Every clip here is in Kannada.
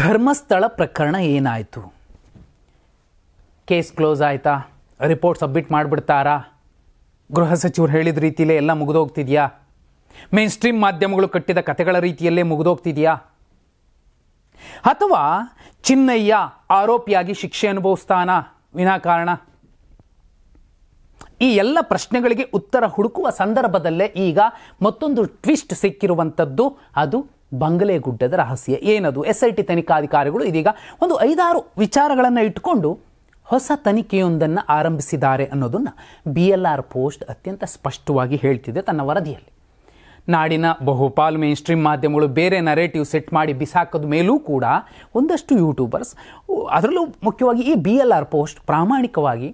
ಧರ್ಮಸ್ಥಳ ಪ್ರಕರಣ ಏನಾಯಿತು? ಕೇಸ್ ಕ್ಲೋಸ್ ಆಯಿತಾ? ರಿಪೋರ್ಟ್ ಸಬ್ಮಿಟ್ ಮಾಡಿಬಿಡ್ತಾರಾ? ಗೃಹ ಸಚಿವರು ಹೇಳಿದ ರೀತಿಯಲ್ಲೇ ಎಲ್ಲ ಮುಗಿದೋಗ್ತಿದೆಯಾ? ಮೇನ್ ಸ್ಟ್ರೀಮ್ ಮಾಧ್ಯಮಗಳು ಕಟ್ಟಿದ ಕಥೆಗಳ ರೀತಿಯಲ್ಲೇ ಮುಗಿದೋಗ್ತಿದೆಯಾ? ಅಥವಾ ಚಿನ್ನಯ್ಯ ಆರೋಪಿಯಾಗಿ ಶಿಕ್ಷೆ ಅನುಭವಿಸ್ತಾನ ವಿನಾಕಾರಣ? ಈ ಎಲ್ಲ ಪ್ರಶ್ನೆಗಳಿಗೆ ಉತ್ತರ ಹುಡುಕುವ ಸಂದರ್ಭದಲ್ಲೇ ಈಗ ಮತ್ತೊಂದು ಟ್ವಿಸ್ಟ್ ಸಿಕ್ಕಿರುವಂಥದ್ದು, ಅದು ಬಂಗಲೆಗುಡ್ಡದ ರಹಸ್ಯ. ಏನದು? SIT ತನಿಖಾಧಿಕಾರಿಗಳು ಇದೀಗ ಒಂದು 5-6 ವಿಚಾರಗಳನ್ನು ಇಟ್ಕೊಂಡು ಹೊಸ ತನಿಖೆಯೊಂದನ್ನು ಆರಂಭಿಸಿದ್ದಾರೆ ಅನ್ನೋದನ್ನು BLR ಪೋಸ್ಟ್ ಅತ್ಯಂತ ಸ್ಪಷ್ಟವಾಗಿ ಹೇಳ್ತಿದೆ ತನ್ನ ವರದಿಯಲ್ಲಿ. ನಾಡಿನ ಬಹುಪಾಲು ಮೇನ್ ಸ್ಟ್ರೀಮ್ ಮಾಧ್ಯಮಗಳು ಬೇರೆ ನರೇಟಿವ್ ಸೆಟ್ ಮಾಡಿ ಬಿಸಾಕದ ಮೇಲೂ ಕೂಡ ಒಂದಷ್ಟು ಯೂಟ್ಯೂಬರ್ಸ್, ಅದರಲ್ಲೂ ಮುಖ್ಯವಾಗಿ ಈ BLR ಪೋಸ್ಟ್ ಪ್ರಾಮಾಣಿಕವಾಗಿ,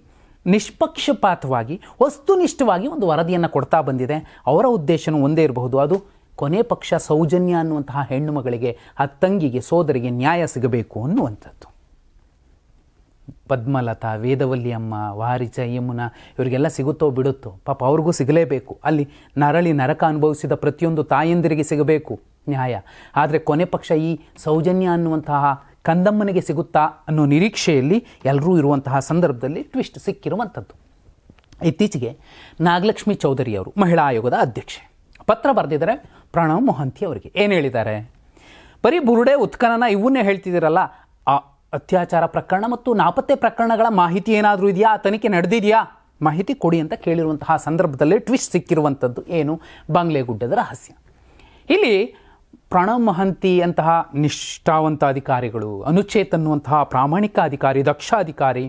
ನಿಷ್ಪಕ್ಷಪಾತವಾಗಿ, ವಸ್ತುನಿಷ್ಠವಾಗಿ ಒಂದು ವರದಿಯನ್ನು ಕೊಡ್ತಾ ಬಂದಿದೆ. ಅವರ ಉದ್ದೇಶನೂ ಒಂದೇ ಇರಬಹುದು, ಅದು ಕೊನೆ ಪಕ್ಷ ಸೌಜನ್ಯ ಅನ್ನುವಂತಹ ಹೆಣ್ಣು ಮಗಳಿಗೆ, ಆ ತಂಗಿಗೆ, ಸೋದರಿಗೆ ನ್ಯಾಯ ಸಿಗಬೇಕು ಅನ್ನುವಂಥದ್ದು. ಪದ್ಮಲತಾ, ವೇದವಲ್ಲಿ ಅಮ್ಮ, ವಾರಿಜ, ಯಮುನಾ ಇವರಿಗೆಲ್ಲ ಸಿಗುತ್ತೋ ಬಿಡುತ್ತೋ, ಪಾಪ ಅವ್ರಿಗೂ ಸಿಗಲೇಬೇಕು. ಅಲ್ಲಿ ನರಳಿ ನರಕ ಅನುಭವಿಸಿದ ಪ್ರತಿಯೊಂದು ತಾಯಂದಿರಿಗೆ ಸಿಗಬೇಕು ನ್ಯಾಯ. ಆದರೆ ಕೊನೆ ಪಕ್ಷ ಈ ಸೌಜನ್ಯ ಅನ್ನುವಂತಹ ಕಂದಮ್ಮನಿಗೆ ಸಿಗುತ್ತಾ ಅನ್ನೋ ನಿರೀಕ್ಷೆಯಲ್ಲಿ ಎಲ್ಲರೂ ಇರುವಂತಹ ಸಂದರ್ಭದಲ್ಲಿ ಟ್ವಿಸ್ಟ್ ಸಿಕ್ಕಿರುವಂಥದ್ದು. ಇತ್ತೀಚೆಗೆ ನಾಗಲಕ್ಷ್ಮಿ ಚೌಧರಿ ಅವರು, ಮಹಿಳಾ ಆಯೋಗದ ಅಧ್ಯಕ್ಷೆ, ಪತ್ರ ಬರೆದಿದ್ದಾರೆ ಪ್ರಣವ್ ಮೊಹಂತಿ ಅವರಿಗೆ. ಏನು ಹೇಳಿದ್ದಾರೆ? ಬರೀ ಬುರುಡೆ, ಉತ್ಖನನ ಇವನ್ನೇ ಹೇಳ್ತಿದ್ದೀರಲ್ಲ, ಆ ಅತ್ಯಾಚಾರ ಪ್ರಕರಣ ಮತ್ತು ನಾಪತ್ತೆ ಪ್ರಕರಣಗಳ ಮಾಹಿತಿ ಏನಾದರೂ ಇದೆಯಾ? ತನಿಖೆ ನಡೆದಿದೆಯಾ? ಮಾಹಿತಿ ಕೊಡಿ ಅಂತ ಕೇಳಿರುವಂತಹ ಸಂದರ್ಭದಲ್ಲೇ ಟ್ವಿಸ್ಟ್ ಸಿಕ್ಕಿರುವಂಥದ್ದು. ಏನು? ಬಂಗ್ಲೆಗುಡ್ಡದ ರಹಸ್ಯ. ಇಲ್ಲಿ ಪ್ರಣವ್ ಮೊಹಂತಿ ಅಂತಹ ನಿಷ್ಠಾವಂತ ಅಧಿಕಾರಿಗಳು, ಅನುಚೇತ್ ಅನ್ನುವಂತಹ ಪ್ರಾಮಾಣಿಕ ಅಧಿಕಾರಿ, ದಕ್ಷ ಅಧಿಕಾರಿ,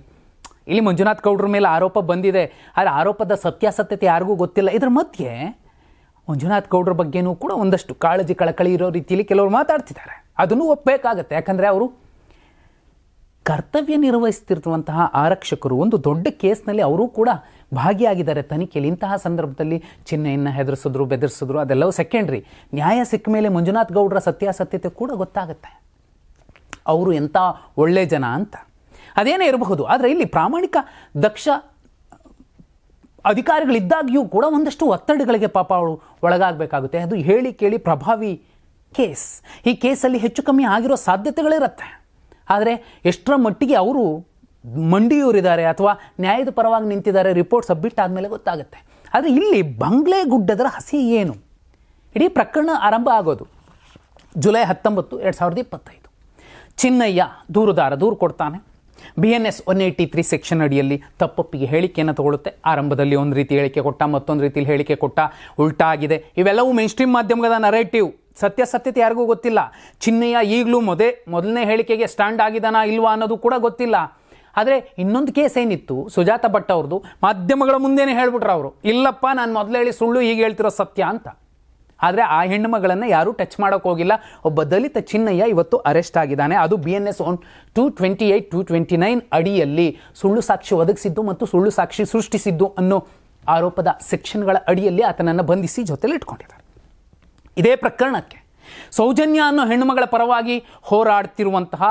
ಇಲ್ಲಿ ಮಂಜುನಾಥ್ ಗೌಡ್ರ ಮೇಲೆ ಆರೋಪ ಬಂದಿದೆ. ಆದರೆ ಆರೋಪದ ಸತ್ಯಾಸತ್ಯತೆ ಯಾರಿಗೂ ಗೊತ್ತಿಲ್ಲ. ಇದರ ಮಧ್ಯೆ ಮಂಜುನಾಥ್ ಗೌಡ್ರ ಬಗ್ಗೆನೂ ಕೂಡ ಒಂದಷ್ಟು ಕಾಳಜಿ, ಕಳಕಳಿ ಇರೋ ರೀತಿಯಲ್ಲಿ ಕೆಲವರು ಮಾತಾಡ್ತಿದ್ದಾರೆ. ಅದನ್ನು ಒಪ್ಪಬೇಕಾಗತ್ತೆ. ಯಾಕಂದರೆ ಅವರು ಕರ್ತವ್ಯ ನಿರ್ವಹಿಸ್ತಿರುವಂತಹ ಆರಕ್ಷಕರು. ಒಂದು ದೊಡ್ಡ ಕೇಸ್ನಲ್ಲಿ ಅವರು ಕೂಡ ಭಾಗಿಯಾಗಿದ್ದಾರೆ ತನಿಖೆಯಲ್ಲಿ. ಇಂತಹ ಸಂದರ್ಭದಲ್ಲಿ ಚಿಹ್ನೆಯನ್ನು ಹೆದರಿಸಿದ್ರು, ಬೆದರಿಸಿದ್ರು, ಅದೆಲ್ಲವೂ ಸೆಕೆಂಡ್ರಿ. ನ್ಯಾಯ ಸಿಕ್ಕ ಮೇಲೆ ಮಂಜುನಾಥ್ ಗೌಡ್ರ ಸತ್ಯಾಸತ್ಯತೆ ಕೂಡ ಗೊತ್ತಾಗುತ್ತೆ, ಅವರು ಎಂಥ ಒಳ್ಳೆ ಜನ ಅಂತ. ಅದೇನೇ ಇರಬಹುದು. ಆದರೆ ಇಲ್ಲಿ ಪ್ರಾಮಾಣಿಕ, ದಕ್ಷ ಅಧಿಕಾರಿಗಳಿದ್ದಾಗಿಯೂ ಕೂಡ ಒಂದಷ್ಟು ಒತ್ತಡಗಳಿಗೆ ಪಾಪ ಅವಳು ಒಳಗಾಗಬೇಕಾಗುತ್ತೆ. ಅದು ಹೇಳಿ ಕೇಳಿ ಪ್ರಭಾವಿ ಕೇಸ್. ಈ ಕೇಸಲ್ಲಿ ಹೆಚ್ಚು ಕಮ್ಮಿ ಆಗಿರೋ ಸಾಧ್ಯತೆಗಳಿರುತ್ತೆ. ಆದರೆ ಎಷ್ಟರ ಮಟ್ಟಿಗೆ ಅವರು ಮಂಡಿಯೂರಿದ್ದಾರೆ ಅಥವಾ ನ್ಯಾಯದ ಪರವಾಗಿ ನಿಂತಿದ್ದಾರೆ, ರಿಪೋರ್ಟ್ ಸಬ್ಮಿಟ್ ಆದಮೇಲೆ ಗೊತ್ತಾಗುತ್ತೆ. ಆದರೆ ಇಲ್ಲಿ ಬಂಗ್ಲೆಗುಡ್ಡದ ರಹಸ್ಯ ಏನು? ಇಡೀ ಪ್ರಕರಣ ಆರಂಭ ಆಗೋದು ಜುಲೈ 19, 2025. ಚಿನ್ನಯ್ಯ ದೂರುದಾರ ದೂರು ಕೊಡ್ತಾನೆ. BNS 183 ಸೆಕ್ಷನ್ ಅಡಿಯಲ್ಲಿ ತಪ್ಪೊಪ್ಪಿಗೆ ಹೇಳಿಕೆಯನ್ನು ತಗೊಳುತ್ತೆ. ಆರಂಭದಲ್ಲಿ ಒಂದು ರೀತಿ ಹೇಳಿಕೆ ಕೊಟ್ಟ, ಮತ್ತೊಂದು ರೀತಿಯಲ್ಲಿ ಹೇಳಿಕೆ ಕೊಟ್ಟ, ಉಲ್ಟಾ ಆಗಿದೆ. ಇವೆಲ್ಲವೂ ಮೇನ್ ಸ್ಟ್ರೀಮ್ ಮಾಧ್ಯಮದ ನರೇಟಿವ್. ಸತ್ಯಾಸತ್ಯತೆ ಯಾರಿಗೂ ಗೊತ್ತಿಲ್ಲ. ಚಿನ್ನಯ್ಯ ಈಗಲೂ ಮೊದಲನೇ ಹೇಳಿಕೆಗೆ ಸ್ಟ್ಯಾಂಡ್ ಆಗಿದಾನಾ ಇಲ್ವಾ ಅನ್ನೋದು ಕೂಡ ಗೊತ್ತಿಲ್ಲ. ಆದರೆ ಇನ್ನೊಂದು ಕೇಸ್ ಏನಿತ್ತು, ಸುಜಾತ ಭಟ್ ಅವ್ರದ್ದು, ಮಾಧ್ಯಮಗಳ ಮುಂದೆನೇ ಹೇಳ್ಬಿಟ್ರು ಅವರು, ಇಲ್ಲಪ್ಪ ನಾನು ಮೊದಲು ಹೇಳಿ ಸುಳ್ಳು, ಈಗ ಹೇಳ್ತಿರೋ ಸತ್ಯ ಅಂತ. ಆದರೆ ಆ ಹೆಣ್ಣು ಮಗಳನ್ನು ಯಾರೂ ಟಚ್ ಮಾಡೋಕೆ ಹೋಗಿಲ್ಲ. ಒಬ್ಬ ದಲಿತ ಚಿನ್ನಯ್ಯ ಇವತ್ತು ಅರೆಸ್ಟ್ ಆಗಿದ್ದಾನೆ. ಅದು BNS 228, 229 ಅಡಿಯಲ್ಲಿ ಸುಳ್ಳು ಸಾಕ್ಷಿ ಒದಗಿಸಿದ್ದು ಮತ್ತು ಸುಳ್ಳು ಸಾಕ್ಷಿ ಸೃಷ್ಟಿಸಿದ್ದು ಅನ್ನೋ ಆರೋಪದ ಸೆಕ್ಷನ್ಗಳ ಅಡಿಯಲ್ಲಿ ಆತನನ್ನು ಬಂಧಿಸಿ ಜೊತೆಲಿ ಇಟ್ಕೊಂಡಿದ್ದಾರೆ. ಇದೇ ಪ್ರಕರಣಕ್ಕೆ ಸೌಜನ್ಯ ಅನ್ನೋ ಹೆಣ್ಣುಮಗಳ ಪರವಾಗಿ ಹೋರಾಡ್ತಿರುವಂತಹ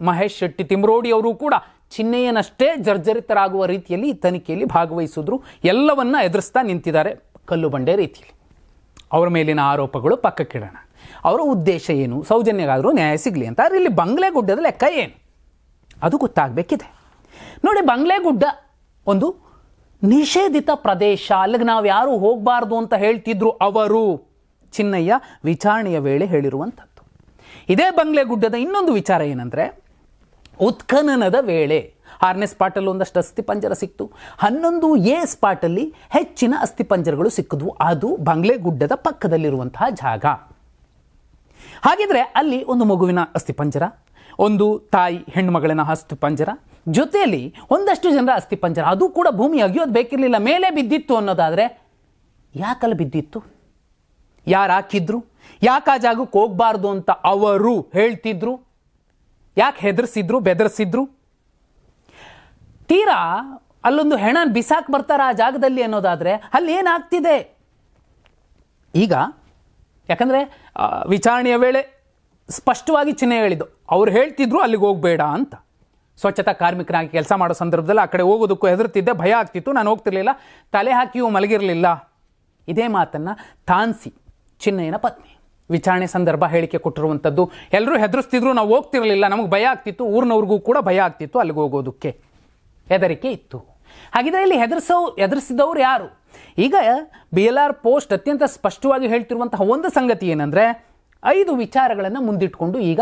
ಮಹೇಶ್ ಶೆಟ್ಟಿ ತಿಮ್ರೋಡಿ ಅವರು ಕೂಡ ಚಿನ್ನಯ್ಯನಷ್ಟೇ ಜರ್ಜರಿತರಾಗುವ ರೀತಿಯಲ್ಲಿ ಈ ತನಿಖೆಯಲ್ಲಿ ಭಾಗವಹಿಸಿದ್ರು. ಎಲ್ಲವನ್ನ ಎದುರಿಸ್ತಾ ನಿಂತಿದ್ದಾರೆ ಕಲ್ಲು ಬಂಡೆ ರೀತಿಯಲ್ಲಿ. ಅವರ ಮೇಲಿನ ಆರೋಪಗಳು ಪಕ್ಕಕ್ಕಿಡೋಣ. ಅವರ ಉದ್ದೇಶ ಏನು? ಸೌಜನ್ಯಗಾದರೂ ನ್ಯಾಯ ಸಿಗಲಿ ಅಂತ. ಆದರೆ ಇಲ್ಲಿ ಬಂಗ್ಲೆಗುಡ್ಡದ ಲೆಕ್ಕ ಏನು? ಅದು ಗೊತ್ತಾಗಬೇಕಿದೆ. ನೋಡಿ, ಬಂಗ್ಲೆಗುಡ್ಡ ಒಂದು ನಿಷೇಧಿತ ಪ್ರದೇಶ. ಅಲ್ಲಿಗೆ ನಾವು ಯಾರು ಹೋಗಬಾರ್ದು ಅಂತ ಹೇಳ್ತಿದ್ರು ಅವರು, ಚಿನ್ನಯ್ಯ ವಿಚಾರಣೆಯ ವೇಳೆ ಹೇಳಿರುವಂಥದ್ದು. ಇದೇ ಬಂಗ್ಲೆಗುಡ್ಡದ ಇನ್ನೊಂದು ವಿಚಾರ ಏನಂದರೆ, ಉತ್ಖನನದ ವೇಳೆ 6ನೇ ಸ್ಪಾಟಲ್ಲಿ ಒಂದಷ್ಟು ಅಸ್ಥಿಪಂಜರ ಸಿಕ್ತು. 11A ಸ್ಪಾಟಲ್ಲಿ ಹೆಚ್ಚಿನ ಅಸ್ಥಿಪಂಜರಗಳು ಸಿಕ್ಕಿದ್ವು. ಅದು ಬಂಗ್ಲೆಗುಡ್ಡದ ಪಕ್ಕದಲ್ಲಿರುವಂತಹ ಜಾಗ. ಹಾಗಿದ್ರೆ ಅಲ್ಲಿ ಒಂದು ಮಗುವಿನ ಅಸ್ಥಿಪಂಜರ, ಒಂದು ತಾಯಿ ಹೆಣ್ಣುಮಗಳಿನ ಅಸ್ಥಿಪಂಜರ, ಜೊತೆಯಲ್ಲಿ ಒಂದಷ್ಟು ಜನರ ಅಸ್ಥಿಪಂಜರ, ಅದು ಕೂಡ ಭೂಮಿ ಅಗಿಯೋದು ಬೇಕಿರಲಿಲ್ಲ, ಮೇಲೆ ಬಿದ್ದಿತ್ತು ಅನ್ನೋದಾದರೆ ಯಾಕಲ್ಲಿ ಬಿದ್ದಿತ್ತು? ಯಾರು ಹಾಕಿದ್ರು? ಯಾಕೆ ಆ ಜಾಗಕ್ಕೆ ಹೋಗಬಾರ್ದು ಅಂತ ಅವರು ಹೇಳ್ತಿದ್ರು? ಯಾಕೆ ಹೆದರ್ಸಿದ್ರು, ಬೆದರಿಸಿದ್ರು? ತೀರಾ ಅಲ್ಲೊಂದು ಹೆಣ ಬಿಸಾಕ್ ಬರ್ತಾರ ಆ ಜಾಗದಲ್ಲಿ ಅನ್ನೋದಾದರೆ ಅಲ್ಲಿ ಏನಾಗ್ತಿದೆ ಈಗ? ಯಾಕಂದರೆ ವಿಚಾರಣೆಯ ವೇಳೆ ಸ್ಪಷ್ಟವಾಗಿ ಚಿಹ್ನೆ ಹೇಳಿದ್ದು, ಅವ್ರು ಹೇಳ್ತಿದ್ರು ಅಲ್ಲಿಗೆ ಹೋಗಬೇಡ ಅಂತ. ಸ್ವಚ್ಛತಾ ಕಾರ್ಮಿಕನಾಗಿ ಕೆಲಸ ಮಾಡೋ ಸಂದರ್ಭದಲ್ಲಿ ಆ ಕಡೆ ಹೋಗೋದಕ್ಕೂ ಹೆದರ್ತಿದ್ದೆ, ಭಯ ಆಗ್ತಿತ್ತು, ನಾನು ಹೋಗ್ತಿರ್ಲಿಲ್ಲ, ತಲೆ ಹಾಕಿಯೂ ಮಲಗಿರಲಿಲ್ಲ. ಇದೇ ಮಾತನ್ನು ತಾನ್ಸಿ, ಚಿನ್ನಯ್ಯನ ಪತ್ನಿ, ವಿಚಾರಣೆ ಸಂದರ್ಭ ಹೇಳಿಕೆ ಕೊಟ್ಟಿರುವಂಥದ್ದು. ಎಲ್ಲರೂ ಹೆದರಿಸ್ತಿದ್ರು, ನಾವು ಹೋಗ್ತಿರಲಿಲ್ಲ, ನಮಗೆ ಭಯ ಆಗ್ತಿತ್ತು, ಊರಿನವ್ರಿಗೂ ಕೂಡ ಭಯ ಆಗ್ತಿತ್ತು ಅಲ್ಲಿಗೆ ಹೋಗೋದಕ್ಕೆ, ಹೆದರಿಕೆ ಇತ್ತು. ಹಾಗಿದ್ರೆ ಇಲ್ಲಿ ಹೆದರಿಸಿದವರು ಯಾರು? ಈಗ BLR ಪೋಸ್ಟ್ ಅತ್ಯಂತ ಸ್ಪಷ್ಟವಾಗಿ ಹೇಳ್ತಿರುವಂತಹ ಒಂದು ಸಂಗತಿ ಏನಂದರೆ, 5 ವಿಚಾರಗಳನ್ನು ಮುಂದಿಟ್ಕೊಂಡು ಈಗ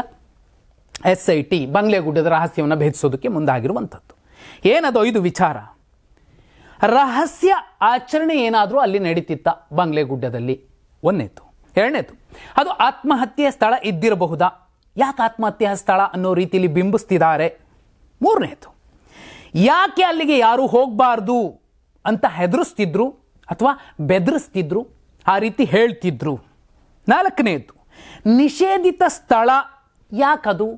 SIT ಬಂಗ್ಲೆಗುಡ್ಡದ ರಹಸ್ಯವನ್ನು ಭೇದಿಸೋದಕ್ಕೆ ಮುಂದಾಗಿರುವಂಥದ್ದು. ಏನದು 5 ವಿಚಾರ? ರಹಸ್ಯ ಆಚರಣೆ ಏನಾದರೂ ಅಲ್ಲಿ ನಡೀತಿತ್ತ ಬಂಗ್ಲೆಗುಡ್ಡದಲ್ಲಿ? ಒಂದನೇದು. ಎರಡನೇದು, ಅದು ಆತ್ಮಹತ್ಯೆಯ ಸ್ಥಳ ಇದ್ದಿರಬಹುದಾ? ಯಾಕೆ ಆತ್ಮಹತ್ಯೆಯ ಸ್ಥಳ ಅನ್ನೋ ರೀತಿಯಲ್ಲಿ ಬಿಂಬಿಸ್ತಿದ್ದಾರೆ? ಮೂರನೇದು, ಯಾಕೆ ಅಲ್ಲಿಗೆ ಯಾರು ಹೋಗಬಾರ್ದು ಅಂತ ಹೆದರಿಸ್ತಿದ್ರು ಅಥವಾ ಬೆದರಿಸ್ತಿದ್ರು, ಆ ರೀತಿ ಹೇಳ್ತಿದ್ರು? ನಾಲ್ಕನೇದು, ನಿಷೇಧಿತ ಸ್ಥಳ ಯಾಕದು?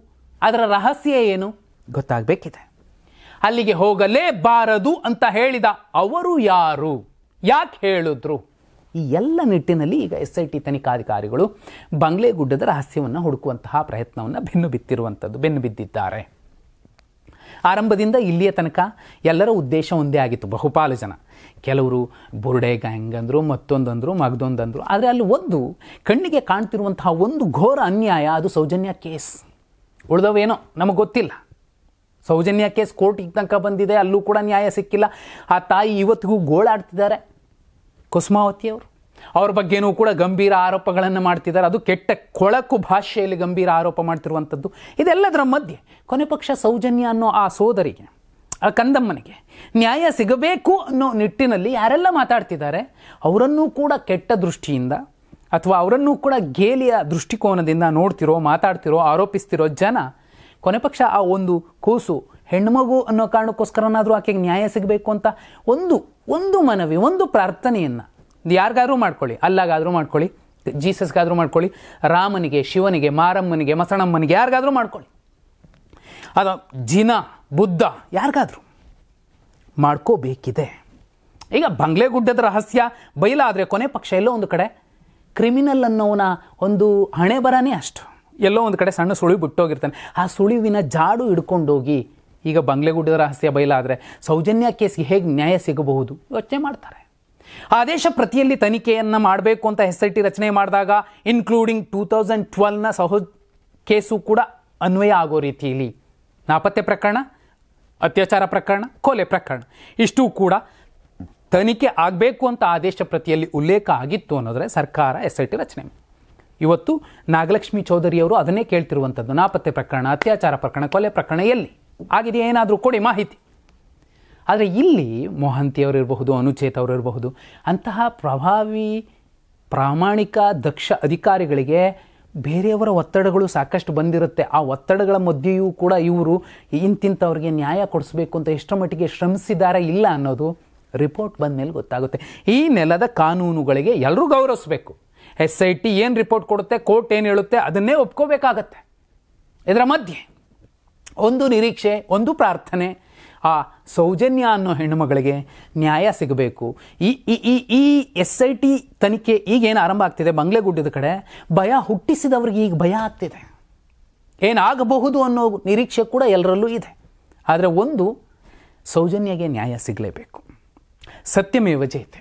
ಅದರ ರಹಸ್ಯ ಏನು ಗೊತ್ತಾಗಬೇಕಿದೆ. ಅಲ್ಲಿಗೆ ಹೋಗಲೇಬಾರದು ಅಂತ ಹೇಳಿದ ಅವರು ಯಾರು? ಯಾಕೆ ಹೇಳಿದ್ರು? ಈ ಎಲ್ಲ ನಿಟ್ಟಿನಲ್ಲಿ ಈಗ SIT ತನಿಖಾಧಿಕಾರಿಗಳು ಬಂಗ್ಲೆಗುಡ್ಡದ ರಹಸ್ಯವನ್ನು ಹುಡುಕುವಂತಹ ಪ್ರಯತ್ನವನ್ನು ಬೆನ್ನು ಬಿದ್ದಿದ್ದಾರೆ. ಆರಂಭದಿಂದ ಇಲ್ಲಿಯ ತನಕ ಎಲ್ಲರ ಉದ್ದೇಶ ಒಂದೇ ಆಗಿತ್ತು. ಬಹುಪಾಲು ಜನ, ಕೆಲವರು ಬುರ್ಡೆ ಗ್ಯಾಂಗ್ ಅಂದರು, ಮತ್ತೊಂದಂದರು, ಮಗದೊಂದಂದರು. ಆದರೆ ಅಲ್ಲಿ ಒಂದು ಕಣ್ಣಿಗೆ ಕಾಣ್ತಿರುವಂತಹ ಒಂದು ಘೋರ ಅನ್ಯಾಯ, ಅದು ಸೌಜನ್ಯ ಕೇಸ್. ಉಳಿದವೇನೋ ನಮಗೆ ಗೊತ್ತಿಲ್ಲ. ಸೌಜನ್ಯ ಕೇಸ್ ಕೋರ್ಟಿಗೆ ತನಕ ಬಂದಿದೆ, ಅಲ್ಲೂ ಕೂಡ ನ್ಯಾಯ ಸಿಕ್ಕಿಲ್ಲ. ಆ ತಾಯಿ ಇವತ್ತಿಗೂ ಗೋಳಾಡ್ತಿದ್ದಾರೆ, ಕುಸುಮಾವತಿಯವರು. ಅವ್ರ ಬಗ್ಗೆನೂ ಕೂಡ ಗಂಭೀರ ಆರೋಪಗಳನ್ನು ಮಾಡ್ತಿದ್ದಾರೆ. ಅದು ಕೆಟ್ಟ ಕೊಳಕು ಭಾಷೆಯಲ್ಲಿ ಗಂಭೀರ ಆರೋಪ ಮಾಡ್ತಿರುವಂಥದ್ದು. ಇದೆಲ್ಲದರ ಮಧ್ಯೆ ಕೊನೆ ಪಕ್ಷ ಸೌಜನ್ಯ ಅನ್ನೋ ಆ ಸೋದರಿಗೆ, ಆ ಕಂದಮ್ಮನಿಗೆ ನ್ಯಾಯ ಸಿಗಬೇಕು ಅನ್ನೋ ನಿಟ್ಟಿನಲ್ಲಿ ಯಾರೆಲ್ಲ ಮಾತಾಡ್ತಿದ್ದಾರೆ ಅವರನ್ನೂ ಕೂಡ ಕೆಟ್ಟ ದೃಷ್ಟಿಯಿಂದ ಅಥವಾ ಅವರನ್ನೂ ಕೂಡ ಗೇಲಿಯ ದೃಷ್ಟಿಕೋನದಿಂದ ನೋಡ್ತಿರೋ, ಮಾತಾಡ್ತಿರೋ, ಆರೋಪಿಸ್ತಿರೋ ಜನ ಕೊನೆ ಪಕ್ಷ ಆ ಒಂದು ಕೂಸು ಹೆಣ್ಮಗು ಅನ್ನೋ ಕಾರಣಕ್ಕೋಸ್ಕರನಾದರೂ ಆಕೆಗೆ ನ್ಯಾಯ ಸಿಗಬೇಕು ಅಂತ ಒಂದು ಮನವಿ, ಒಂದು ಪ್ರಾರ್ಥನೆಯನ್ನು ಯಾರಿಗಾದ್ರೂ ಮಾಡ್ಕೊಳ್ಳಿ, ಅಲ್ಲಾಗಾದರೂ ಮಾಡ್ಕೊಳ್ಳಿ, ಜೀಸಸ್ಗಾದರೂ ಮಾಡ್ಕೊಳ್ಳಿ, ರಾಮನಿಗೆ, ಶಿವನಿಗೆ, ಮಾರಮ್ಮನಿಗೆ, ಮಸಣಮ್ಮನಿಗೆ, ಯಾರಿಗಾದರೂ ಮಾಡ್ಕೊಳ್ಳಿ, ಅದು ಜಿನ, ಬುದ್ಧ, ಯಾರಿಗಾದರೂ ಮಾಡ್ಕೋಬೇಕಿದೆ. ಈಗ ಬಂಗ್ಲೆಗುಡ್ಡದ ರಹಸ್ಯ ಬಯಲಾದರೆ ಕೊನೆ ಪಕ್ಷ ಎಲ್ಲೋ ಒಂದು ಕಡೆ ಕ್ರಿಮಿನಲ್ ಅನ್ನೋವನ ಒಂದು ಹಣೆ ಬರನೇ ಅಷ್ಟು. ಎಲ್ಲೋ ಒಂದು ಕಡೆ ಸಣ್ಣ ಸುಳಿವು ಬಿಟ್ಟೋಗಿರ್ತಾನೆ. ಆ ಸುಳಿವಿನ ಜಾಡು ಹಿಡ್ಕೊಂಡೋಗಿ ಈಗ ಬಂಗ್ಲೆಗುಡ್ಡದ ರಹಸ್ಯ ಬಯಲಾದರೆ ಸೌಜನ್ಯ ಕೇಸ್ಗೆ ಹೇಗೆ ನ್ಯಾಯ ಸಿಗಬಹುದು ಯೋಚನೆ ಮಾಡ್ತಾರೆ. ಆದೇಶ ಪ್ರತಿಯಲ್ಲಿ ತನಿಖೆಯನ್ನು ಮಾಡಬೇಕು ಅಂತ SIT ರಚನೆ ಮಾಡಿದಾಗ ಇನ್ಕ್ಲೂಡಿಂಗ್ 2012ನ ಕೇಸು ಕೂಡ ಅನ್ವಯ ಆಗೋ ರೀತಿಯಲ್ಲಿ ನಾಪತ್ತೆ ಪ್ರಕರಣ, ಅತ್ಯಾಚಾರ ಪ್ರಕರಣ, ಕೊಲೆ ಪ್ರಕರಣ ಇಷ್ಟೂ ಕೂಡ ತನಿಖೆ ಆಗಬೇಕು ಅಂತ ಆದೇಶ ಪ್ರತಿಯಲ್ಲಿ ಉಲ್ಲೇಖ ಆಗಿತ್ತು ಅನ್ನೋದ್ರೆ ಸರ್ಕಾರ SIT ರಚನೆ. ಇವತ್ತು ನಾಗಲಕ್ಷ್ಮಿ ಚೌಧರಿಯವರು ಅದನ್ನೇ ಕೇಳ್ತಿರುವಂಥದ್ದು. ನಾಪತ್ತೆ ಪ್ರಕರಣ, ಅತ್ಯಾಚಾರ ಪ್ರಕರಣ, ಕೊಲೆ ಪ್ರಕರಣ ಎಲ್ಲಿ ಆಗಿದೆ, ಏನಾದರೂ ಕೊಡಿ ಮಾಹಿತಿ. ಆದರೆ ಇಲ್ಲಿ ಮೊಹಂತಿಯವರಿರಬಹುದು, ಅನುಚೇತ್ ಅವರಿರಬಹುದು, ಅಂತಹ ಪ್ರಭಾವಿ, ಪ್ರಾಮಾಣಿಕ, ದಕ್ಷ ಅಧಿಕಾರಿಗಳಿಗೆ ಬೇರೆಯವರ ಒತ್ತಡಗಳು ಸಾಕಷ್ಟು ಬಂದಿರುತ್ತೆ. ಆ ಒತ್ತಡಗಳ ಮಧ್ಯೆಯೂ ಕೂಡ ಇವರು ಇಂತಿಂಥವ್ರಿಗೆ ನ್ಯಾಯ ಕೊಡಿಸ್ಬೇಕು ಅಂತ ಎಷ್ಟರ ಮಟ್ಟಿಗೆ ಶ್ರಮಿಸಿದ್ದಾರೆ ಇಲ್ಲ ಅನ್ನೋದು ರಿಪೋರ್ಟ್ ಬಂದ ಮೇಲೆ ಗೊತ್ತಾಗುತ್ತೆ. ಈ ನೆಲದ ಕಾನೂನುಗಳಿಗೆ ಎಲ್ಲರೂ ಗೌರವಿಸಬೇಕು. SIT ಏನು ರಿಪೋರ್ಟ್ ಕೊಡುತ್ತೆ, ಕೋರ್ಟ್ ಏನು ಹೇಳುತ್ತೆ ಅದನ್ನೇ ಒಪ್ಕೋಬೇಕಾಗತ್ತೆ. ಇದರ ಮಧ್ಯೆ ಒಂದು ನಿರೀಕ್ಷೆ, ಒಂದು ಪ್ರಾರ್ಥನೆ, ಆ ಸೌಜನ್ಯ ಅನ್ನೋ ಹೆಣ್ಣುಮಗಳಿಗೆ ನ್ಯಾಯ ಸಿಗಬೇಕು. ಈ SIT ತನಿಖೆ ಈಗೇನು ಆರಂಭ ಆಗ್ತಿದೆ ಬಂಗ್ಲೆಗುಡ್ಡದ ಕಡೆ, ಭಯ ಹುಟ್ಟಿಸಿದವ್ರಿಗೆ ಈಗ ಭಯ ಆಗ್ತಿದೆ. ಏನಾಗಬಹುದು ಅನ್ನೋ ನಿರೀಕ್ಷೆ ಕೂಡ ಎಲ್ಲರಲ್ಲೂ ಇದೆ. ಆದರೆ ಒಂದು, ಸೌಜನ್ಯಗೆ ನ್ಯಾಯ ಸಿಗಲೇಬೇಕು. ಸತ್ಯಮೇವ ಜಯತೆ.